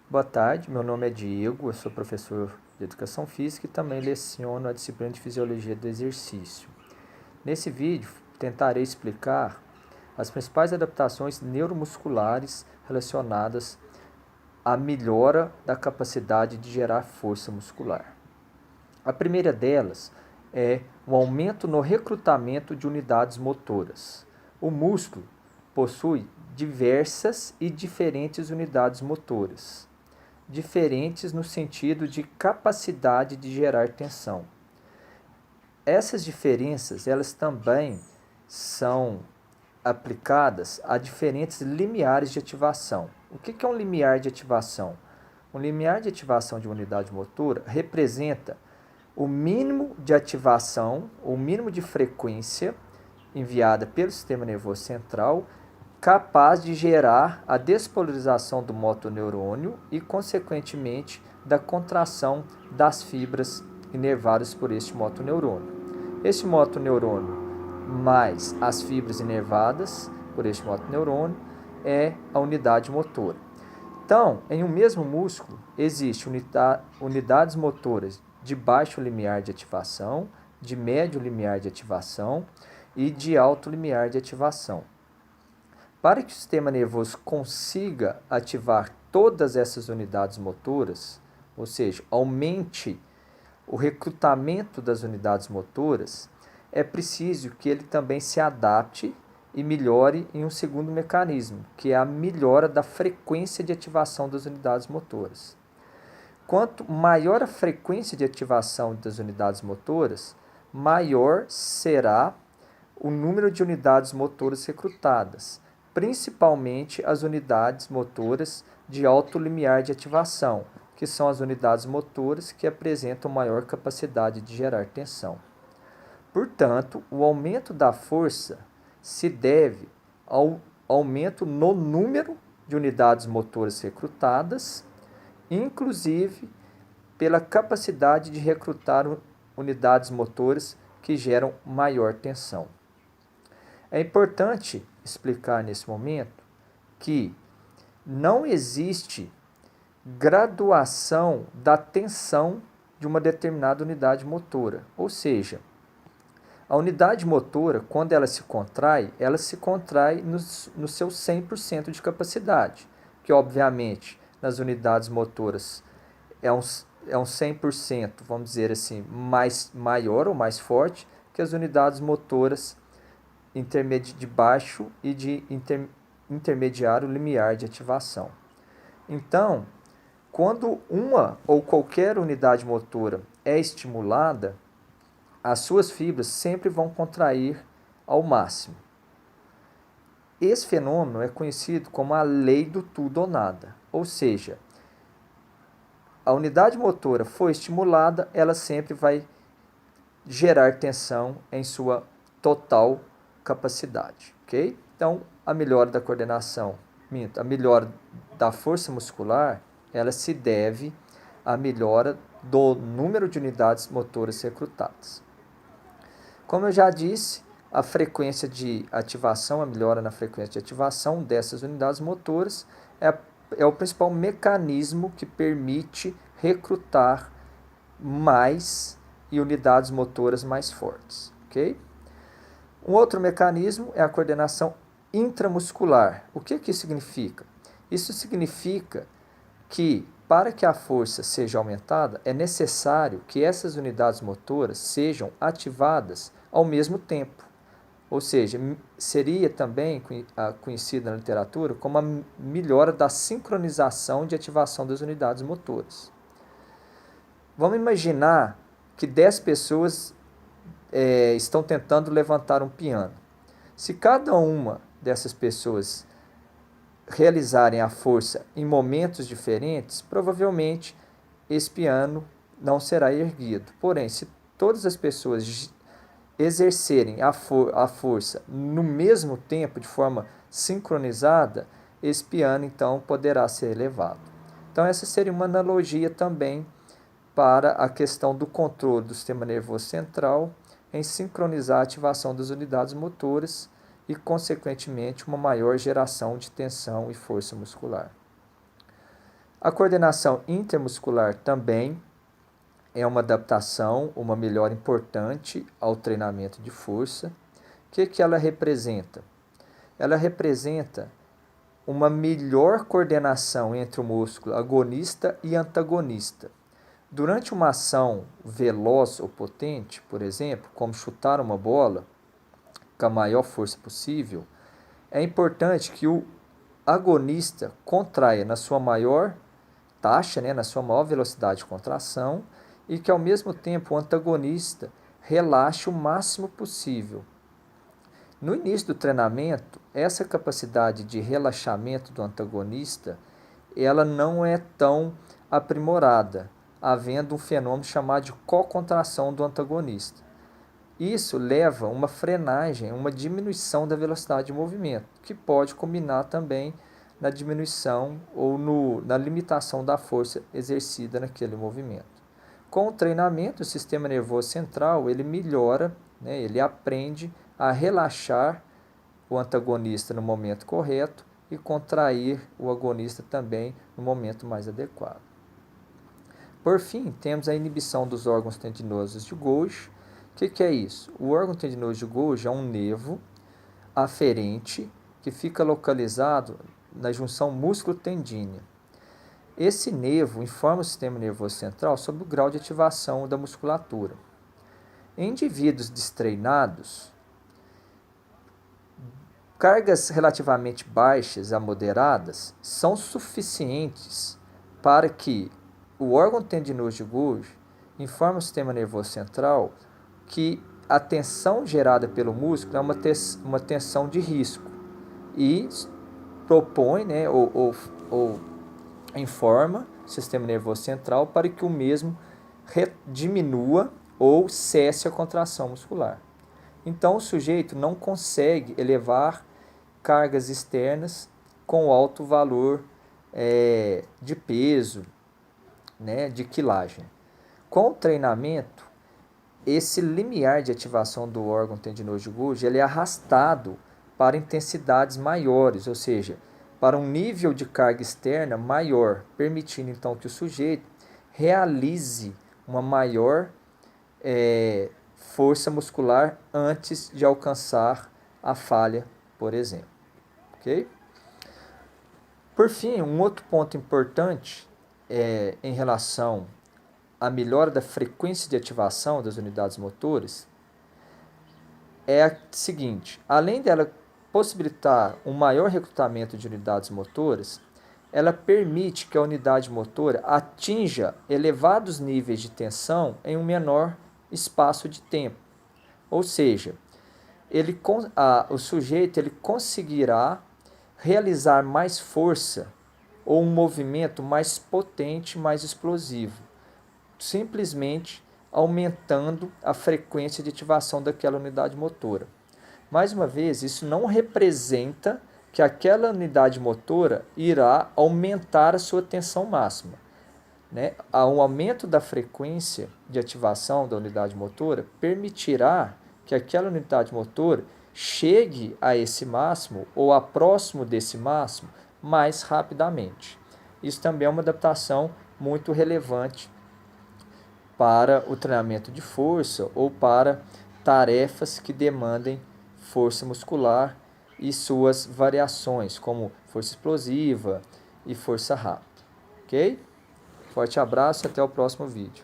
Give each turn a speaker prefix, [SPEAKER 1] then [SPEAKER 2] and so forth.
[SPEAKER 1] Boa tarde, meu nome é Diego, eu sou professor de Educação Física e também leciono a disciplina de Fisiologia do Exercício. Nesse vídeo, tentarei explicar as principais adaptações neuromusculares relacionadas à melhora da capacidade de gerar força muscular. A primeira delas é o aumento no recrutamento de unidades motoras. O músculo possui diversas e diferentes unidades motoras, diferentes no sentido de capacidade de gerar tensão. Essas diferenças, elas também são aplicadas a diferentes limiares de ativação. O que é um limiar de ativação? Um limiar de ativação de uma unidade motora representa o mínimo de ativação, o mínimo de frequência enviada pelo sistema nervoso central, capaz de gerar a despolarização do motoneurônio e, consequentemente, da contração das fibras inervadas por este motoneurônio. Este motoneurônio mais as fibras inervadas por este motoneurônio é a unidade motora. Então, em um mesmo músculo, existem unidades motoras de baixo limiar de ativação, de médio limiar de ativação e de alto limiar de ativação. Para que o sistema nervoso consiga ativar todas essas unidades motoras, ou seja, aumente o recrutamento das unidades motoras, é preciso que ele também se adapte e melhore em um segundo mecanismo, que é a melhora da frequência de ativação das unidades motoras. Quanto maior a frequência de ativação das unidades motoras, maior será o número de unidades motoras recrutadas, principalmente as unidades motoras de alto limiar de ativação, que são as unidades motoras que apresentam maior capacidade de gerar tensão. Portanto, o aumento da força se deve ao aumento no número de unidades motoras recrutadas, inclusive pela capacidade de recrutar unidades motoras que geram maior tensão. É importante explicar nesse momento que não existe graduação da tensão de uma determinada unidade motora, ou seja, a unidade motora, quando ela se contrai no seu 100% de capacidade, que obviamente nas unidades motoras é um 100%, vamos dizer assim, maior ou mais forte que as unidades motoras de baixo e de intermediário limiar de ativação. Então, quando uma ou qualquer unidade motora é estimulada, as suas fibras sempre vão contrair ao máximo. Esse fenômeno é conhecido como a lei do tudo ou nada, ou seja, a unidade motora foi estimulada, ela sempre vai gerar tensão em sua total capacidade, ok? Então, a melhora da coordenação, a melhora da força muscular, ela se deve à melhora do número de unidades motoras recrutadas. Como eu já disse, a frequência de ativação, a melhora na frequência de ativação dessas unidades motoras é o principal mecanismo que permite recrutar mais e unidades motoras mais fortes, ok? Um outro mecanismo é a coordenação intramuscular. O que isso significa? Isso significa que, para que a força seja aumentada, é necessário que essas unidades motoras sejam ativadas ao mesmo tempo. Ou seja, seria também conhecida na literatura como a melhora da sincronização de ativação das unidades motoras. Vamos imaginar que 10 pessoas estão tentando levantar um piano. Se cada uma dessas pessoas realizarem a força em momentos diferentes, provavelmente esse piano não será erguido. Porém, se todas as pessoas exercerem a força no mesmo tempo, de forma sincronizada, esse piano então poderá ser elevado. Então essa seria uma analogia também para a questão do controle do sistema nervoso central em sincronizar a ativação das unidades motoras e, consequentemente, uma maior geração de tensão e força muscular. A coordenação intermuscular também é uma adaptação, uma melhora importante ao treinamento de força. O que ela representa? Ela representa uma melhor coordenação entre o músculo agonista e antagonista. Durante uma ação veloz ou potente, por exemplo, como chutar uma bola com a maior força possível, é importante que o agonista contraia na sua maior taxa, na sua maior velocidade de contração, e que ao mesmo tempo o antagonista relaxe o máximo possível. No início do treinamento, essa capacidade de relaxamento do antagonista, ela não é tão aprimorada, havendo um fenômeno chamado de cocontração do antagonista. Isso leva a uma frenagem, uma diminuição da velocidade de movimento, que pode culminar também na diminuição ou na limitação da força exercida naquele movimento. Com o treinamento, o sistema nervoso central ele melhora, ele aprende a relaxar o antagonista no momento correto e contrair o agonista também no momento mais adequado. Por fim, temos a inibição dos órgãos tendinosos de Golgi. O que é isso? O órgão tendinoso de Golgi é um nervo aferente que fica localizado na junção músculo-tendínea. Esse nervo informa o sistema nervoso central sobre o grau de ativação da musculatura. Em indivíduos destreinados, cargas relativamente baixas a moderadas são suficientes para que o órgão tendinoso de Golgi informe o sistema nervoso central que a tensão gerada pelo músculo é uma tensão de risco e propõe, ou informa o sistema nervoso central para que o mesmo diminua ou cesse a contração muscular. Então, o sujeito não consegue elevar cargas externas com alto valor de peso, de quilagem. Com o treinamento, esse limiar de ativação do órgão tendinoso de Golgi ele é arrastado para intensidades maiores, ou seja, para um nível de carga externa maior, permitindo então que o sujeito realize uma maior força muscular antes de alcançar a falha, por exemplo. Okay? Por fim, um outro ponto importante em relação à melhora da frequência de ativação das unidades motoras é a seguinte: além dela possibilitar um maior recrutamento de unidades motoras, ela permite que a unidade motora atinja elevados níveis de tensão em um menor espaço de tempo. Ou seja, o sujeito ele conseguirá realizar mais força ou um movimento mais potente, mais explosivo, simplesmente aumentando a frequência de ativação daquela unidade motora. Mais uma vez, isso não representa que aquela unidade motora irá aumentar a sua tensão máxima. Um aumento da frequência de ativação da unidade motora permitirá que aquela unidade motora chegue a esse máximo ou a próximo desse máximo mais rapidamente. Isso também é uma adaptação muito relevante para o treinamento de força ou para tarefas que demandem força muscular e suas variações, como força explosiva e força rápida. Ok? Forte abraço e até o próximo vídeo.